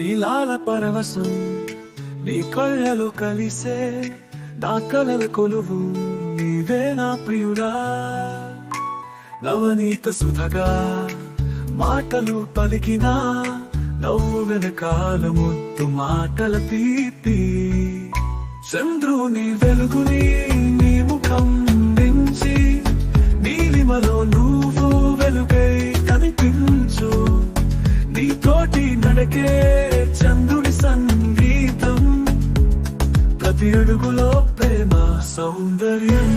నీలాల పరవశం నీ కళ్ళలు కలిసే నా కలల కొలువు నీవే నా ప్రియుడా. నవనీత సుధగా మాటలు పలికినా నవ్వు వెనకాల ముద్దు మాటల తీపి. చంద్రుని వెలుగుని నీ ముఖం నుంచి నీలిమలో నువ్వు వెలుగై కనిపించు. నీతోటి నడకే చంద్రుడి సంగీతం, ప్రతి అడుగులో ప్రేమ సౌందర్యం.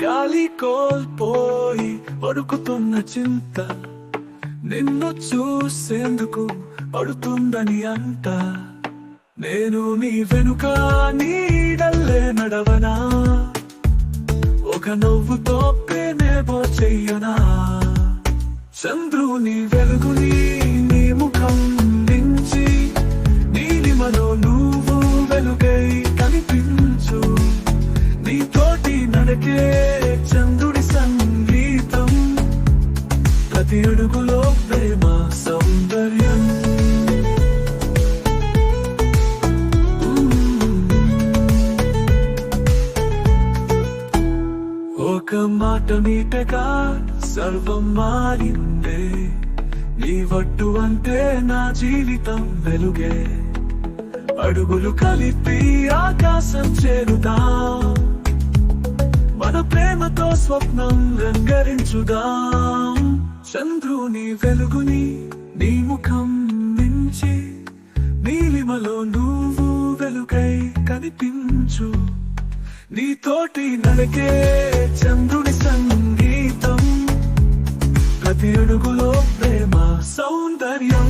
గాలి కోల్పోయి పడుకుతున్న చింత నిన్ను చూసేందుకు పడుతుందని అంట. నేను నీ వెనుక నీడల్లే నడవనా, ఒక నవ్వుతో ప్రేమేమో చెయ్యనా. చంద్రుని వెలుగుని నీ ముఖం నుంచి నీలిమలో నువ్వు వెలుగై కనిపించు. నీతోటి నడకే చంద్రుడి సంగీతం, ప్రతి అడుగులో ప్రేమ సౌందర్యం. ఒక మాట మీటగా సర్వం మారిందే, నీ వట్టు అంటే నా జీవితం వెలుగే. అడుగులు కలిపి ఆకాశం చేరుదాం, మన ప్రేమతో స్వప్నం రంగరించుదాం. చంద్రుని వెలుగుని నీ ముఖం నుంచి నీలిమలో నువ్వు వెలుగై కనిపించు. నీతోటి నడకే చంద్రుడి సంగీతం, ప్రతి అడుగులో ప్రేమ సౌందర్యం.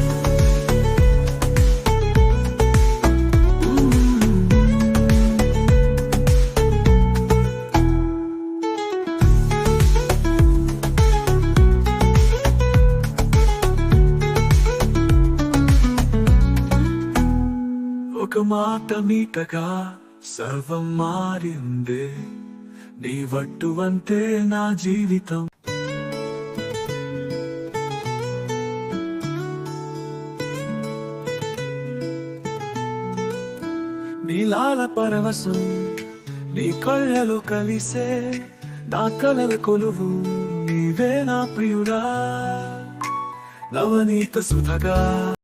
ఒక మాట మీటగా సర్వం మారిందే, నీ వట్టు అంటే నా జీవితం. నీలాల పరవశం నీ కళ్ళలు కలిసే నా కలల కొలువు నీవే నా ప్రియుడా. నవనీత సుధగా